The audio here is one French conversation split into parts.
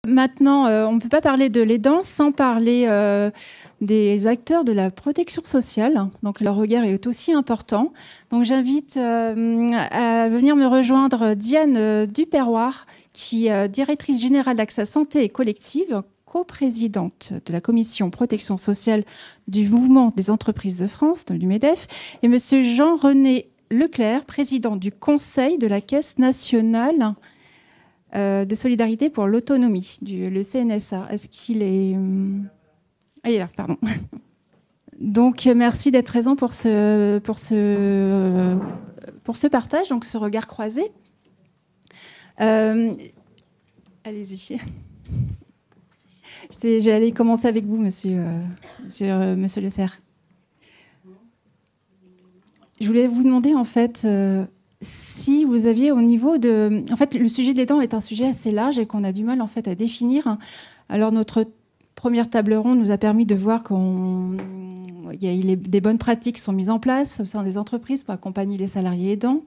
Maintenant, on ne peut pas parler de l'aidant sans parler des acteurs de la protection sociale. Donc, leur regard est aussi important. Donc, j'invite à venir me rejoindre Diane Duperroir, qui est directrice générale d'Axa Santé et Collective, coprésidente de la commission protection sociale du mouvement des entreprises de France, du MEDEF, et monsieur Jean-René Leclerc, président du conseil de la Caisse nationale de solidarité pour l'autonomie, le CNSA. Est-ce qu'il est... Ah, il est là, pardon. Donc, merci d'être présent pour ce partage, donc ce regard croisé. Allez-y. J'allais commencer avec vous, monsieur Le Serre. Je voulais vous demander, en fait... si vous aviez au niveau de... En fait, le sujet de l'aidant est un sujet assez large et qu'on a du mal, en fait, à définir. Alors, notre première table ronde nous a permis de voir des bonnes pratiques qui sont mises en place au sein des entreprises pour accompagner les salariés aidants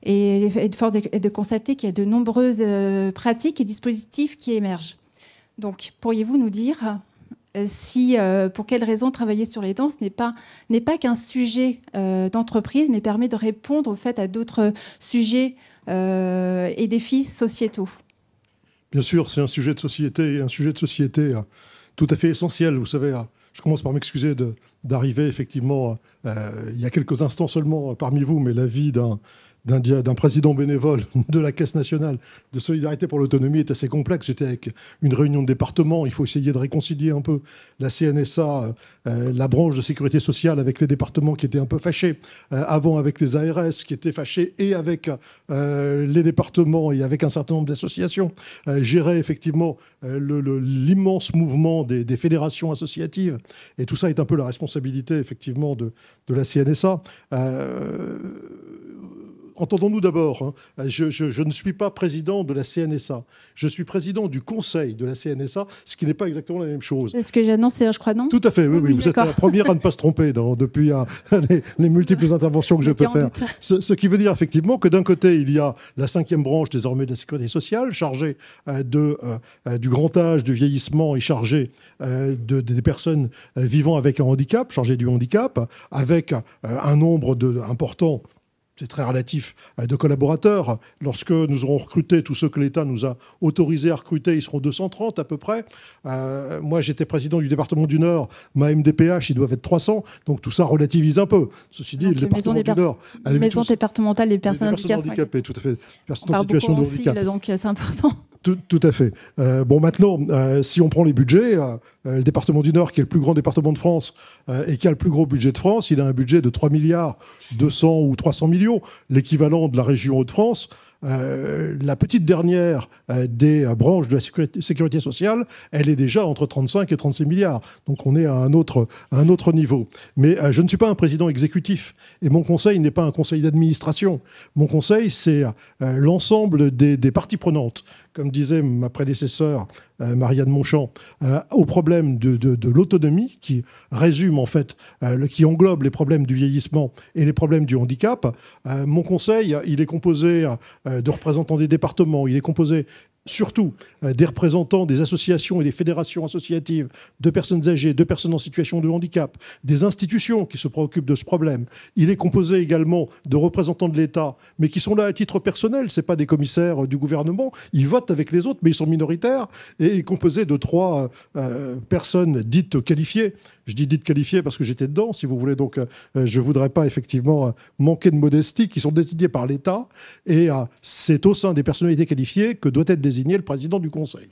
et de constater qu'il y a de nombreuses pratiques et dispositifs qui émergent. Donc, pourriez-vous nous dire... pour quelles raisons travailler sur l'aidant n'est pas qu'un sujet d'entreprise, mais permet de répondre au fait à d'autres sujets et défis sociétaux. Bien sûr, c'est un sujet de société, tout à fait essentiel. Vous savez, je commence par m'excuser d'arriver effectivement, il y a quelques instants seulement parmi vous, mais la vie d'un président bénévole de la Caisse nationale de solidarité pour l'autonomie est assez complexe. J'étais avec une réunion de département. Il faut essayer de réconcilier un peu la CNSA, la branche de sécurité sociale, avec les départements qui étaient un peu fâchés, avant avec les ARS qui étaient fâchés, et avec les départements et avec un certain nombre d'associations. Gérer effectivement l'immense mouvement des fédérations associatives. Et tout ça est un peu la responsabilité effectivement de la CNSA. Entendons-nous d'abord, hein, je ne suis pas président de la CNSA. Je suis président du conseil de la CNSA, ce qui n'est pas exactement la même chose. C'est ce que j'annonce, je crois, non ? Tout à fait, oui. Vous êtes la première à ne pas se tromper depuis les multiples interventions que je peux faire. Ce qui veut dire effectivement que d'un côté, il y a la 5e branche désormais de la sécurité sociale, chargée du grand âge, du vieillissement et chargée des personnes vivant avec un handicap, chargée du handicap, avec un nombre important, c'est très relatif, de collaborateurs. Lorsque nous aurons recruté tous ceux que l'État nous a autorisés à recruter, ils seront 230 à peu près. Moi, j'étais président du département du Nord. Ma MDPH, ils doivent être 300. Donc tout ça relativise un peu. Ceci dit, le département du Nord... Maison départementale des personnes handicapées. Tout à fait. Personnes en situation de handicap. Donc c'est important. Tout à fait. Bon, maintenant, si on prend les budgets, le département du Nord, qui est le plus grand département de France et qui a le plus gros budget de France, il a un budget de 3 milliards 200 ou 300 millions, l'équivalent de la région Hauts-de-France. La petite dernière des branches de la sécurité sociale, elle est déjà entre 35 et 36 milliards. Donc on est à un autre niveau. Mais je ne suis pas un président exécutif. Et mon conseil n'est pas un conseil d'administration. Mon conseil, c'est l'ensemble des parties prenantes. Comme disait ma prédécesseur, Marianne Monchamp, au problème de l'autonomie, qui résume en fait, qui englobe les problèmes du vieillissement et les problèmes du handicap. Mon conseil, il est composé de représentants des départements, il est composé surtout des représentants des associations et des fédérations associatives de personnes âgées, de personnes en situation de handicap, des institutions qui se préoccupent de ce problème. Il est composé également de représentants de l'État, mais qui sont là à titre personnel. Ce n'est pas des commissaires du gouvernement. Ils votent avec les autres, mais ils sont minoritaires. Et il est composé de 3 personnes dites qualifiées. Je dis dites qualifiées parce que j'étais dedans, si vous voulez. Donc, je ne voudrais pas effectivement manquer de modestie, qui sont désignées par l'État. Et c'est au sein des personnalités qualifiées que doit être désigné le président du Conseil.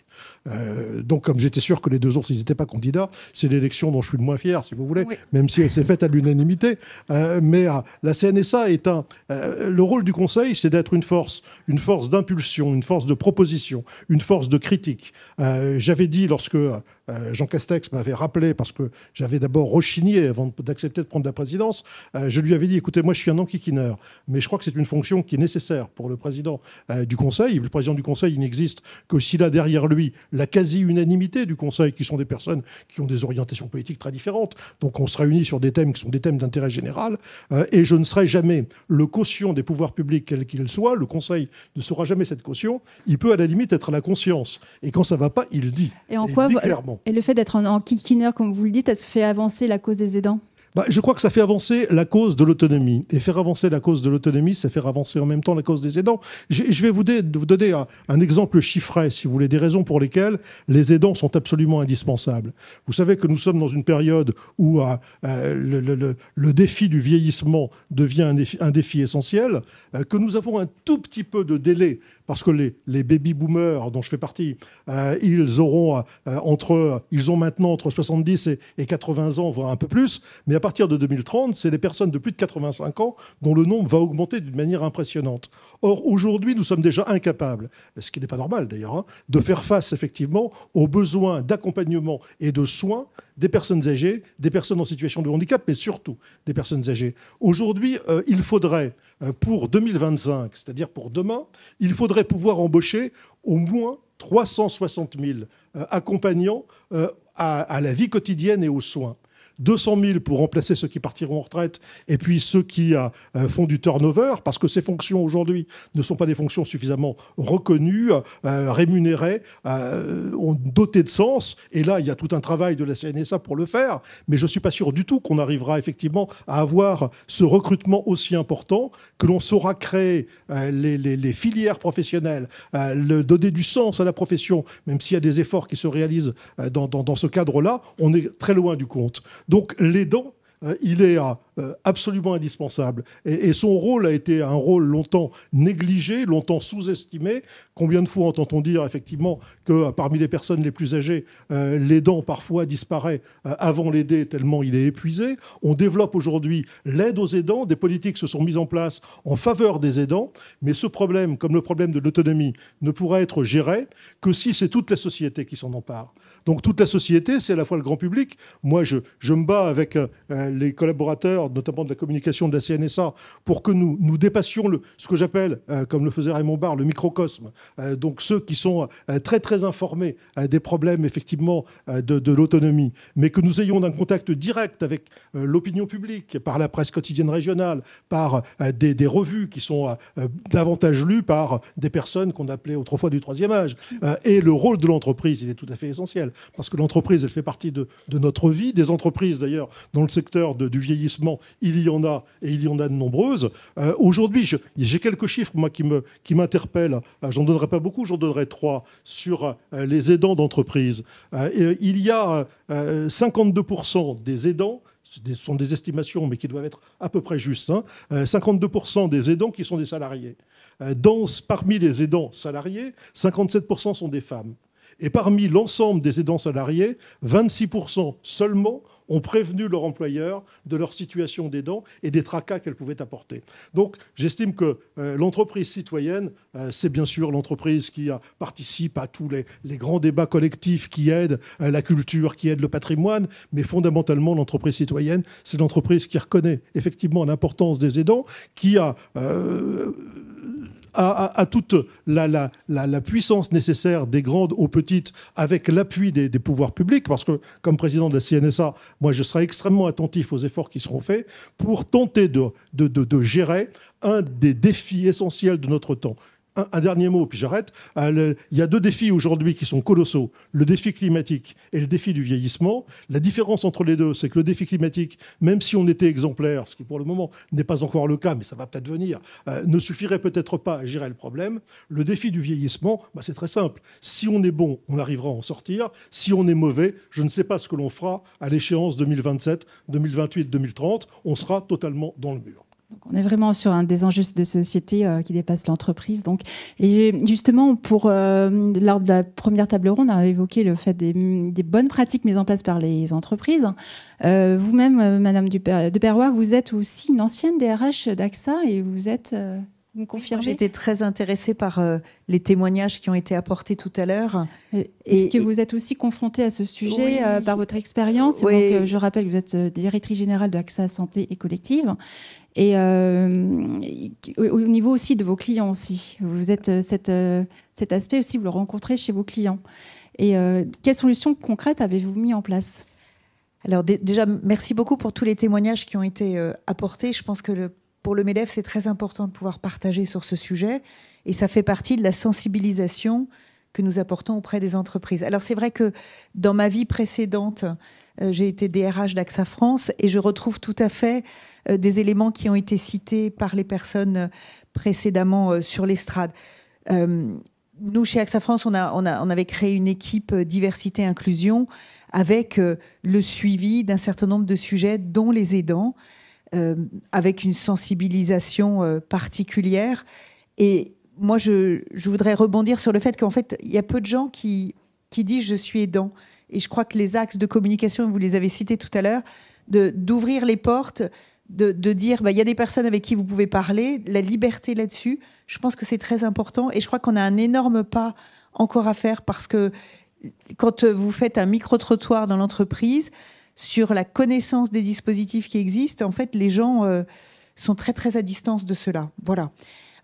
Donc, comme j'étais sûr que les 2 autres, ils n'étaient pas candidats, c'est l'élection dont je suis le moins fier, si vous voulez, oui. Même si elle s'est faite à l'unanimité. Mais la CNSA est le rôle du Conseil, c'est d'être une force d'impulsion, une force de proposition, une force de critique. J'avais dit, lorsque Jean Castex m'avait rappelé, parce que j'avais d'abord rechigné avant d'accepter de prendre la présidence, je lui avais dit, écoutez, moi je suis un enquiquineur, mais je crois que c'est une fonction qui est nécessaire pour le président du Conseil. Le président du Conseil, il n'existe que s'il a derrière lui la quasi-unanimité du Conseil, qui sont des personnes qui ont des orientations politiques très différentes. Donc on se réunit sur des thèmes qui sont des thèmes d'intérêt général, et je ne serai jamais le caution des pouvoirs publics, quel qu'il soit. Le Conseil ne sera jamais cette caution. Il peut à la limite être à la conscience. Et quand ça ne va pas, il le dit. Et en quoi, clairement. Et le fait d'être en enquiquineur, comme vous le dites, ça se fait avancer la cause des aidants? Je crois que ça fait avancer la cause de l'autonomie. Et faire avancer la cause de l'autonomie, c'est faire avancer en même temps la cause des aidants. Je vais vous donner un exemple chiffré, si vous voulez, des raisons pour lesquelles les aidants sont absolument indispensables. Vous savez que nous sommes dans une période où le défi du vieillissement devient un défi essentiel, que nous avons un tout petit peu de délai, parce que les baby-boomers, dont je fais partie, ils ont maintenant entre 70 et 80 ans, voire un peu plus, mais à partir de 2030, c'est les personnes de plus de 85 ans dont le nombre va augmenter d'une manière impressionnante. Or, aujourd'hui, nous sommes déjà incapables, ce qui n'est pas normal d'ailleurs, de faire face effectivement aux besoins d'accompagnement et de soins des personnes âgées, des personnes en situation de handicap, mais surtout des personnes âgées. Aujourd'hui, il faudrait, pour 2025, c'est-à-dire pour demain, il faudrait pouvoir embaucher au moins 360 000 accompagnants à la vie quotidienne et aux soins. 200 000 pour remplacer ceux qui partiront en retraite et puis ceux qui font du turnover, parce que ces fonctions aujourd'hui ne sont pas des fonctions suffisamment reconnues, rémunérées, dotées de sens. Et là, il y a tout un travail de la CNSA pour le faire, mais je ne suis pas sûr du tout qu'on arrivera effectivement à avoir ce recrutement aussi important, que l'on saura créer les filières professionnelles, donner du sens à la profession, même s'il y a des efforts qui se réalisent dans ce cadre-là, on est très loin du compte. Donc l'aidant, il est absolument indispensable. Et son rôle a été un rôle longtemps négligé, longtemps sous-estimé. Combien de fois entend-on dire effectivement que parmi les personnes les plus âgées, l'aidant parfois disparaît avant l'aider tellement il est épuisé. On développe aujourd'hui l'aide aux aidants. Des politiques se sont mises en place en faveur des aidants. Mais ce problème, comme le problème de l'autonomie, ne pourra être géré que si c'est toute la société qui s'en empare. Donc toute la société, c'est à la fois le grand public. Moi, je me bats avec les collaborateurs, notamment de la communication de la CNSA, pour que nous dépassions ce que j'appelle, comme le faisait Raymond Barre, le microcosme. Donc ceux qui sont très très informés des problèmes effectivement de l'autonomie, mais que nous ayons un contact direct avec l'opinion publique, par la presse quotidienne régionale, par des revues qui sont davantage lues par des personnes qu'on appelait autrefois du troisième âge. Et le rôle de l'entreprise, il est tout à fait essentiel, parce que l'entreprise, elle fait partie de notre vie. Des entreprises, d'ailleurs, dans le secteur du vieillissement, il y en a, et il y en a de nombreuses. Aujourd'hui, j'ai quelques chiffres, moi, qui m'interpellent. J'en donnerai pas beaucoup, j'en donnerai 3 sur les aidants d'entreprise. Il y a 52% des aidants, ce sont des estimations, mais qui doivent être à peu près justes, 52% des aidants qui sont des salariés. Parmi les aidants salariés, 57% sont des femmes. Et parmi l'ensemble des aidants salariés, 26% seulement ont prévenu leur employeur de leur situation d'aidant et des tracas qu'elle pouvait apporter. Donc j'estime que l'entreprise citoyenne, c'est bien sûr l'entreprise qui participe à tous les grands débats collectifs qui aident la culture, qui aident le patrimoine, mais fondamentalement l'entreprise citoyenne, c'est l'entreprise qui reconnaît effectivement l'importance des aidants, qui a toute la puissance nécessaire des grandes aux petites, avec l'appui des pouvoirs publics, parce que comme président de la CNSA, moi je serai extrêmement attentif aux efforts qui seront faits pour tenter de gérer un des défis essentiels de notre temps. Un dernier mot, puis j'arrête. Il y a 2 défis aujourd'hui qui sont colossaux. Le défi climatique et le défi du vieillissement. La différence entre les deux, c'est que le défi climatique, même si on était exemplaire, ce qui pour le moment n'est pas encore le cas, mais ça va peut-être venir, ne suffirait peut-être pas à gérer le problème. Le défi du vieillissement, c'est très simple. Si on est bon, on arrivera à en sortir. Si on est mauvais, je ne sais pas ce que l'on fera à l'échéance 2027, 2028, 2030. On sera totalement dans le mur. Donc on est vraiment sur un des enjeux de société qui dépasse l'entreprise. Et justement, lors de la première table ronde, on a évoqué le fait des bonnes pratiques mises en place par les entreprises. Vous-même, Madame de Perrois, vous êtes aussi une ancienne DRH d'AXA et vous êtes Vous me confirmez? J'étais très intéressée par les témoignages qui ont été apportés tout à l'heure. Puisque vous êtes aussi confrontée à ce sujet par votre expérience. Oui. Donc, je rappelle que vous êtes directrice générale de AXA Santé et Collective. Et au niveau aussi de vos clients aussi. Vous êtes cet aspect aussi, vous le rencontrez chez vos clients. Et quelles solutions concrètes avez-vous mis en place? Alors déjà, merci beaucoup pour tous les témoignages qui ont été apportés. Je pense que pour le MEDEF, c'est très important de pouvoir partager sur ce sujet. Et ça fait partie de la sensibilisation que nous apportons auprès des entreprises. Alors c'est vrai que dans ma vie précédente, j'ai été DRH d'AXA France et je retrouve tout à fait des éléments qui ont été cités par les personnes précédemment sur l'estrade. Nous, chez AXA France, on avait créé une équipe diversité-inclusion avec le suivi d'un certain nombre de sujets, dont les aidants, avec une sensibilisation particulière. Et moi, je voudrais rebondir sur le fait qu'en fait, il y a peu de gens qui disent « je suis aidant ». Et je crois que les axes de communication, vous les avez cités tout à l'heure, d'ouvrir les portes, de dire il y a des personnes avec qui vous pouvez parler, la liberté là-dessus, je pense que c'est très important. Et je crois qu'on a un énorme pas encore à faire parce que quand vous faites un micro-trottoir dans l'entreprise sur la connaissance des dispositifs qui existent, en fait, les gens sont très, très à distance de cela. Voilà.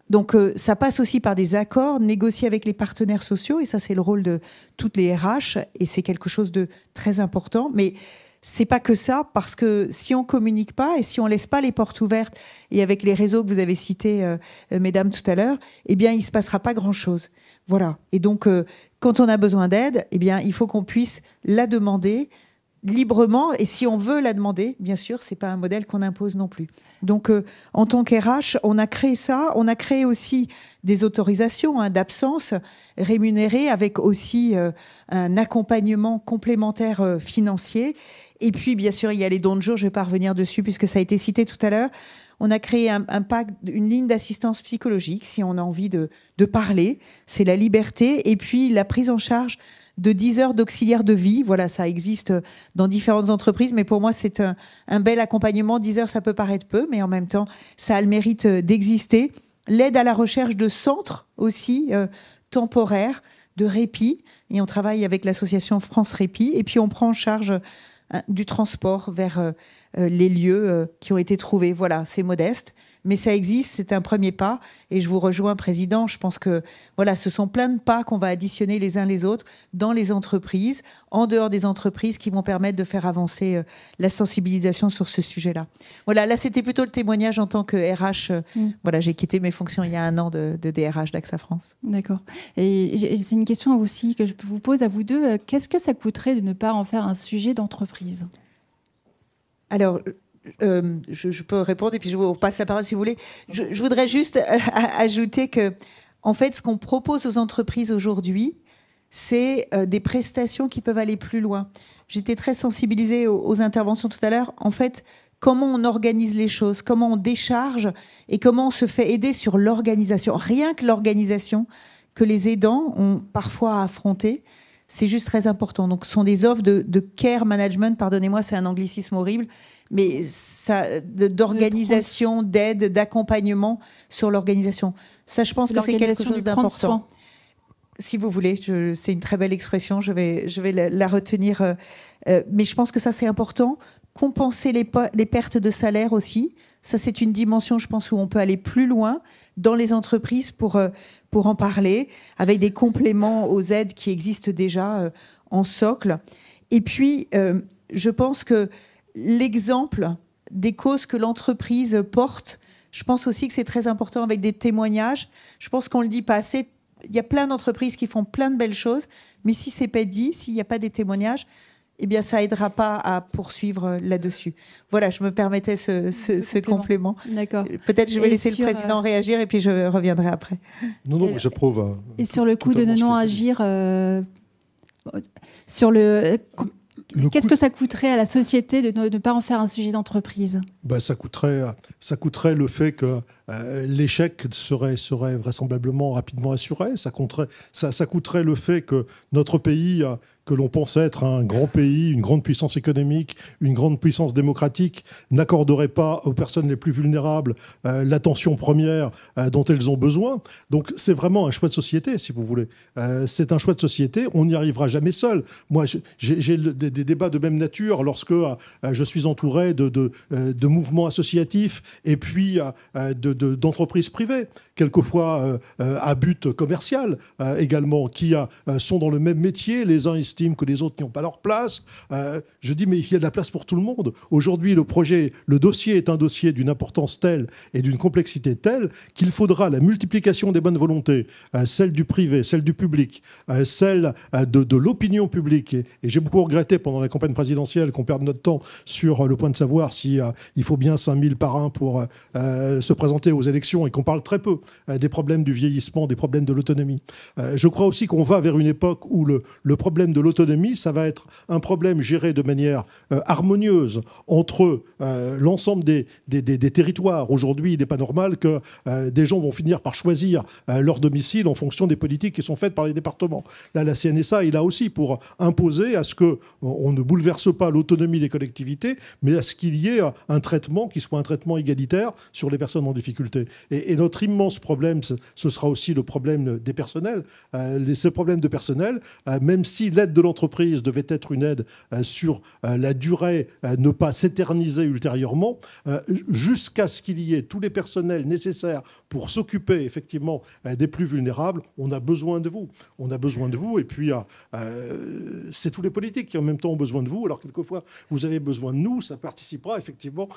Donc, ça passe aussi par des accords négociés avec les partenaires sociaux, et ça, c'est le rôle de toutes les RH, et c'est quelque chose de très important. Mais c'est pas que ça, parce que si on communique pas et si on laisse pas les portes ouvertes, et avec les réseaux que vous avez cités, mesdames, tout à l'heure, eh bien, il se passera pas grand-chose. Voilà. Et donc, quand on a besoin d'aide, eh bien, il faut qu'on puisse la demander librement, et si on veut la demander, bien sûr, c'est pas un modèle qu'on impose non plus. Donc, en tant qu'RH, on a créé ça. On a créé aussi des autorisations d'absence rémunérées avec aussi un accompagnement complémentaire financier. Et puis, bien sûr, il y a les dons de jour. Je vais pas revenir dessus puisque ça a été cité tout à l'heure. On a créé un pack, une ligne d'assistance psychologique si on a envie de parler. C'est la liberté. Et puis, la prise en charge de 10 heures d'auxiliaire de vie. Voilà, ça existe dans différentes entreprises, mais pour moi, c'est un bel accompagnement. 10 heures, ça peut paraître peu, mais en même temps, ça a le mérite d'exister. L'aide à la recherche de centres aussi temporaires, de répit. Et on travaille avec l'association France Répit. Et puis, on prend en charge du transport vers les lieux qui ont été trouvés. Voilà, c'est modeste. Mais ça existe, c'est un premier pas. Et je vous rejoins, Président. Je pense que voilà, ce sont plein de pas qu'on va additionner les uns les autres dans les entreprises, en dehors des entreprises, qui vont permettre de faire avancer la sensibilisation sur ce sujet-là. Voilà, là, c'était plutôt le témoignage en tant que RH. Voilà, j'ai quitté mes fonctions il y a 1 an de DRH d'AXA France. D'accord. Et c'est une question aussi que je vous pose à vous deux. Qu'est-ce que ça coûterait de ne pas en faire un sujet d'entreprise? Alors, je peux répondre et puis je vous passe la parole si vous voulez. Je voudrais juste ajouter que, en fait, ce qu'on propose aux entreprises aujourd'hui, c'est des prestations qui peuvent aller plus loin. J'étais très sensibilisée aux interventions tout à l'heure. En fait, comment on organise les choses, comment on décharge et comment on se fait aider sur l'organisation. Rien que l'organisation que les aidants ont parfois à affronter, c'est juste très important. Donc, ce sont des offres de care management, pardonnez-moi, c'est un anglicisme horrible, mais d'organisation, d'aide, d'accompagnement sur l'organisation. Ça, je pense que c'est quelque chose d'important. Si vous voulez, c'est une très belle expression, je vais la retenir. Mais je pense que ça, c'est important. Compenser les pertes de salaire aussi. Ça, c'est une dimension, je pense, où on peut aller plus loin dans les entreprises pour en parler, avec des compléments aux aides qui existent déjà en socle. Et puis, je pense que l'exemple des causes que l'entreprise porte, je pense aussi que c'est très important avec des témoignages. Je pense qu'on ne le dit pas assez. Il y a plein d'entreprises qui font plein de belles choses, mais si c'est pas dit, s'il n'y a pas des témoignages, eh bien, ça aidera pas à poursuivre là-dessus. Voilà, je me permettais ce complément. D'accord. Peut-être je vais laisser le président réagir et puis je reviendrai après. Non, j'approuve. Et sur le coup de non agir, sur qu'est-ce que ça coûterait à la société de ne pas en faire un sujet d'entreprise? Ça coûterait le fait que l'échec serait vraisemblablement rapidement assuré. Ça coûterait le fait que notre pays, que l'on pense être un grand pays, une grande puissance économique, une grande puissance démocratique, n'accorderait pas aux personnes les plus vulnérables l'attention première dont elles ont besoin. Donc c'est vraiment un choix de société, si vous voulez. C'est un choix de société, on n'y arrivera jamais seul. Moi, j'ai des débats de même nature lorsque je suis entouré de mouvements associatifs et puis d'entreprises privées, quelquefois à but commercial également, qui sont dans le même métier, les uns estiment que les autres n'y ont pas leur place. Je dis, mais il y a de la place pour tout le monde. Aujourd'hui, le dossier est un dossier d'une importance telle et d'une complexité telle qu'il faudra la multiplication des bonnes volontés, celle du privé, celle du public, celle de l'opinion publique. Et j'ai beaucoup regretté pendant la campagne présidentielle qu'on perde notre temps sur le point de savoir si il faut bien 5000 parrains pour se présenter aux élections et qu'on parle très peu des problèmes du vieillissement, des problèmes de l'autonomie. Je crois aussi qu'on va vers une époque où le problème de l'autonomie, ça va être un problème géré de manière harmonieuse entre l'ensemble des territoires. Aujourd'hui, il n'est pas normal que des gens vont finir par choisir leur domicile en fonction des politiques qui sont faites par les départements. Là, la CNSA est là aussi pour imposer à ce qu'on ne bouleverse pas l'autonomie des collectivités, mais à ce qu'il y ait un traitement qui soit un traitement égalitaire sur les personnes en difficulté. Et notre immense problème, ce sera aussi le problème des personnels. Ces problèmes de personnel, même si l'aide de l'entreprise devait être une aide sur la durée, ne pas s'éterniser ultérieurement, jusqu'à ce qu'il y ait tous les personnels nécessaires pour s'occuper effectivement des plus vulnérables, on a besoin de vous. On a besoin de vous, et puis c'est tous les politiques qui en même temps ont besoin de vous. Alors quelquefois, vous avez besoin de nous, ça participera effectivement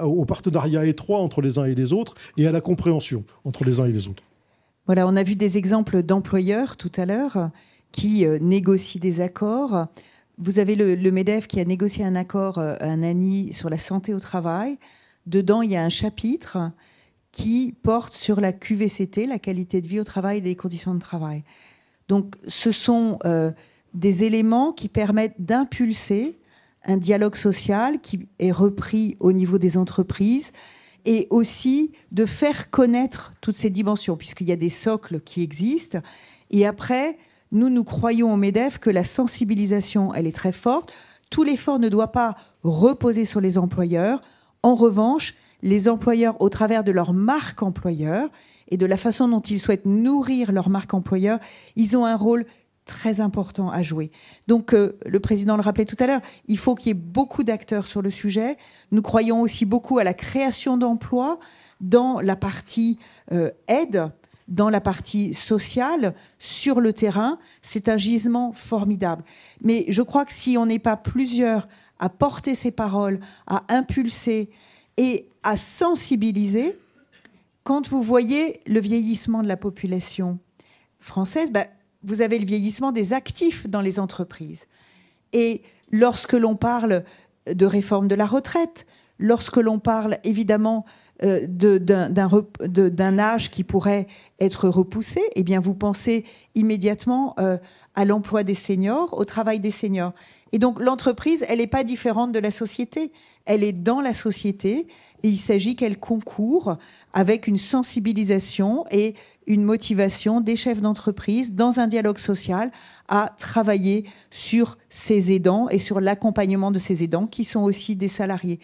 au partenariat étroit entre les uns et les autres, et à la compréhension entre les uns et les autres. Voilà, on a vu des exemples d'employeurs tout à l'heure qui négocient des accords. Vous avez le MEDEF qui a négocié un accord, un ANI, sur la santé au travail. Dedans, il y a un chapitre qui porte sur la QVCT, la qualité de vie au travail et les conditions de travail. Donc, ce sont des éléments qui permettent d'impulser un dialogue social qui est repris au niveau des entreprises, et aussi de faire connaître toutes ces dimensions, puisqu'il y a des socles qui existent. Et après, nous croyons au MEDEF que la sensibilisation, elle est très forte. Tout l'effort ne doit pas reposer sur les employeurs. En revanche, les employeurs, au travers de leur marque employeur et de la façon dont ils souhaitent nourrir leur marque employeur, ils ont un rôle très important à jouer. Donc, le président le rappelait tout à l'heure, il faut qu'il y ait beaucoup d'acteurs sur le sujet. Nous croyons aussi beaucoup à la création d'emplois dans la partie aide, dans la partie sociale, sur le terrain. C'est un gisement formidable. Mais je crois que si on n'est pas plusieurs à porter ces paroles, à impulser et à sensibiliser, quand vous voyez le vieillissement de la population française, vous avez le vieillissement des actifs dans les entreprises. Et lorsque l'on parle de réforme de la retraite, lorsque l'on parle évidemment d'un âge qui pourrait être repoussé, eh bien vous pensez immédiatement à l'emploi des seniors, au travail des seniors. Et donc l'entreprise, elle n'est pas différente de la société. Elle est dans la société et il s'agit qu'elle concourt avec une sensibilisation et une motivation des chefs d'entreprise dans un dialogue social à travailler sur ces aidants et sur l'accompagnement de ces aidants qui sont aussi des salariés.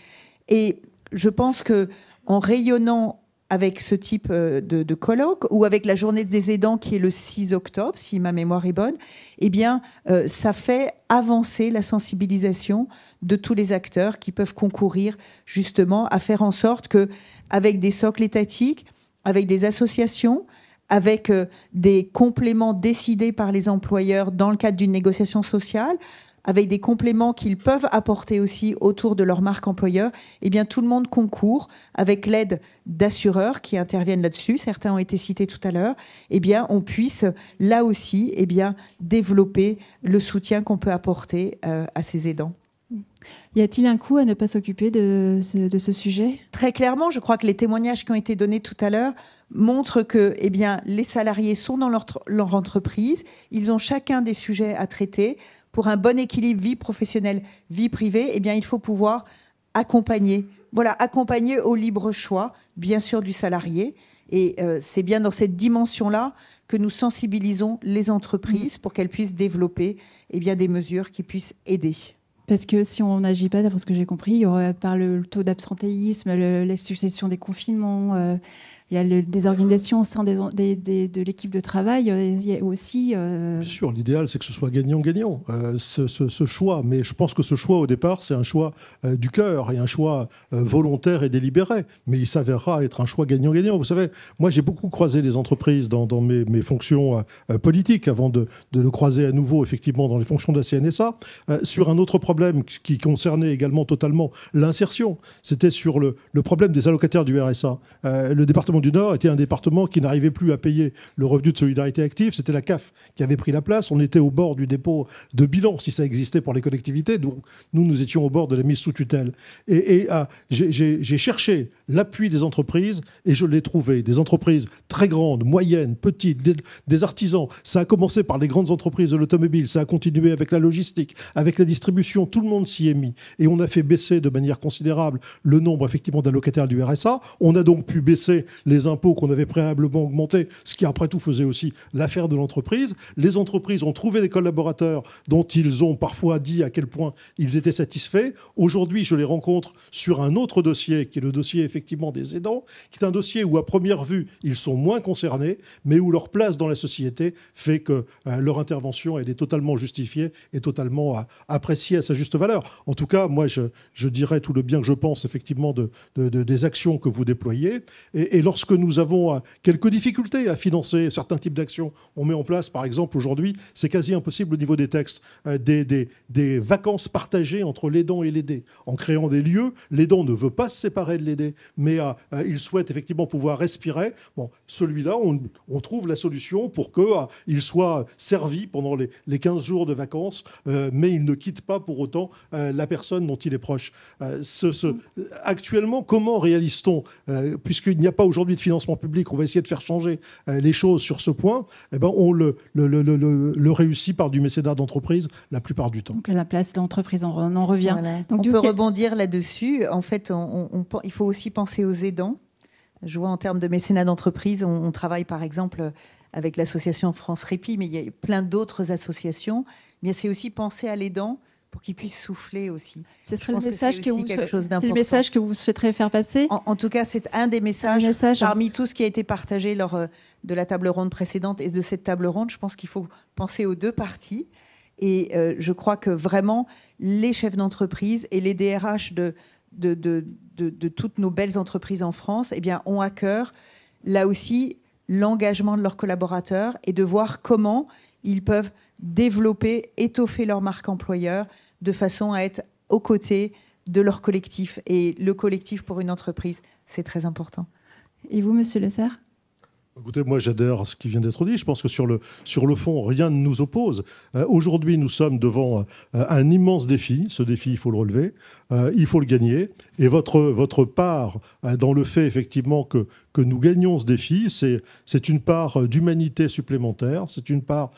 Et je pense que en rayonnant avec ce type de colloque ou avec la journée des aidants qui est le 6 octobre, si ma mémoire est bonne, eh bien, ça fait avancer la sensibilisation de tous les acteurs qui peuvent concourir justement à faire en sorte que, avec des socles étatiques, avec des associations, avec des compléments décidés par les employeurs dans le cadre d'une négociation sociale, avec des compléments qu'ils peuvent apporter aussi autour de leur marque employeur, eh bien, tout le monde concourt avec l'aide d'assureurs qui interviennent là-dessus. Certains ont été cités tout à l'heure. Eh bien, on puisse, là aussi, eh bien, développer le soutien qu'on peut apporter à ces aidants. Y a-t-il un coût à ne pas s'occuper de ce sujet ? Très clairement, je crois que les témoignages qui ont été donnés tout à l'heure montrent que eh bien, les salariés sont dans leur entreprise. Ils ont chacun des sujets à traiter. Pour un bon équilibre vie professionnelle, vie privée, eh bien, il faut pouvoir accompagner voilà, accompagner au libre choix, bien sûr, du salarié. Et c'est bien dans cette dimension-là que nous sensibilisons les entreprises pour qu'elles puissent développer des mesures qui puissent aider. Parce que si on n'agit pas, d'après ce que j'ai compris, il y aura par le taux d'absentéisme, la succession des confinements, il y a la désorganisation au sein de l'équipe de travail. Il y a aussi... Bien sûr, l'idéal, c'est que ce soit gagnant-gagnant, ce choix. Mais je pense que ce choix, au départ, c'est un choix du cœur et un choix volontaire et délibéré. Mais il s'avérera être un choix gagnant-gagnant. Vous savez, moi, j'ai beaucoup croisé les entreprises dans mes fonctions politiques avant de le croiser à nouveau, effectivement, dans les fonctions de la CNSA, sur un autre problème qui concernait également totalement l'insertion. C'était sur le problème des allocataires du RSA. Le département du Nord était un département qui n'arrivait plus à payer le revenu de solidarité active. C'était la CAF qui avait pris la place. On était au bord du dépôt de bilan, si ça existait pour les collectivités. Donc, nous étions au bord de la mise sous tutelle. J'ai cherché l'appui des entreprises et je l'ai trouvé. Des entreprises très grandes, moyennes, petites, des artisans. Ça a commencé par les grandes entreprises de l'automobile. Ça a continué avec la logistique, avec la distribution. Tout le monde s'y est mis. Et on a fait baisser de manière considérable le nombre, effectivement, d'allocataires du RSA. On a donc pu baisser les impôts qu'on avait préalablement augmentés, ce qui après tout faisait aussi l'affaire de l'entreprise. Les entreprises ont trouvé des collaborateurs dont ils ont parfois dit à quel point ils étaient satisfaits. Aujourd'hui, je les rencontre sur un autre dossier, qui est le dossier effectivement des aidants, qui est un dossier où à première vue, ils sont moins concernés, mais où leur place dans la société fait que leur intervention, elle est totalement justifiée et totalement appréciée à sa juste valeur. En tout cas, moi, je dirais tout le bien que je pense effectivement des actions que vous déployez. Et lorsque nous avons quelques difficultés à financer certains types d'actions, on met en place, par exemple, aujourd'hui, c'est quasi impossible au niveau des textes, des vacances partagées entre l'aidant et l'aidé. En créant des lieux, l'aidant ne veut pas se séparer de l'aidé, mais il souhaite effectivement pouvoir respirer. Bon, celui-là, on trouve la solution pour qu'il soit servi pendant les 15 jours de vacances, mais il ne quitte pas pour autant la personne dont il est proche. Actuellement, comment réalise-t-on, puisqu'il n'y a pas aujourd'hui de financement public, on va essayer de faire changer les choses sur ce point, on le réussit par du mécénat d'entreprise la plupart du temps. Donc à la place d'entreprise, on en revient. Voilà. Donc, on peut rebondir là-dessus. En fait, il faut aussi penser aux aidants. Je vois en termes de mécénat d'entreprise, on travaille par exemple avec l'association France Répit, mais il y a plein d'autres associations. Mais c'est aussi penser à l'aidant pour qu'il puisse souffler aussi. Ce serait le message c'est le message que vous souhaiteriez faire passer. En tout cas, c'est un des messages. Parmi tout ce qui a été partagé lors de la table ronde précédente et de cette table ronde, je pense qu'il faut penser aux deux parties. Et je crois que vraiment, les chefs d'entreprise et les DRH de toutes nos belles entreprises en France ont à cœur, là aussi, l'engagement de leurs collaborateurs et de voir comment ils peuvent développer, étoffer leur marque employeur de façon à être aux côtés de leur collectif. Et le collectif pour une entreprise, c'est très important. Et vous, monsieur Le Serre ? Écoutez, moi j'adhère à ce qui vient d'être dit. Je pense que sur le fond, rien ne nous oppose. Aujourd'hui, nous sommes devant un immense défi. Ce défi, il faut le relever, il faut le gagner. Et votre part dans le fait, effectivement, que nous gagnons ce défi, c'est une part d'humanité supplémentaire, c'est une part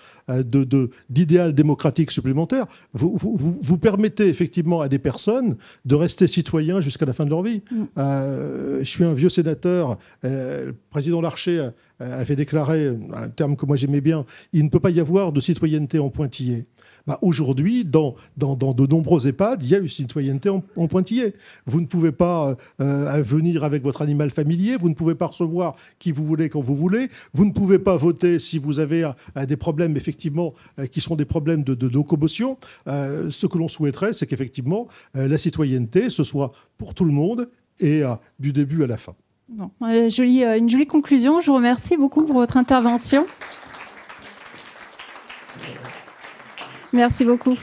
d'idéal démocratique supplémentaire. Vous permettez effectivement à des personnes de rester citoyens jusqu'à la fin de leur vie. Je suis un vieux sénateur, le président Larcher avait déclaré un terme que moi j'aimais bien, il ne peut pas y avoir de citoyenneté en pointillé. Aujourd'hui, dans de nombreux EHPAD, il y a une citoyenneté en pointillé. Vous ne pouvez pas venir avec votre animal familier, vous ne pouvez pas recevoir qui vous voulez quand vous voulez, vous ne pouvez pas voter si vous avez des problèmes, effectivement, qui sont des problèmes de locomotion. Ce que l'on souhaiterait, c'est qu'effectivement, la citoyenneté, ce soit pour tout le monde et du début à la fin. Bon, une jolie conclusion. Je vous remercie beaucoup pour votre intervention. Merci beaucoup.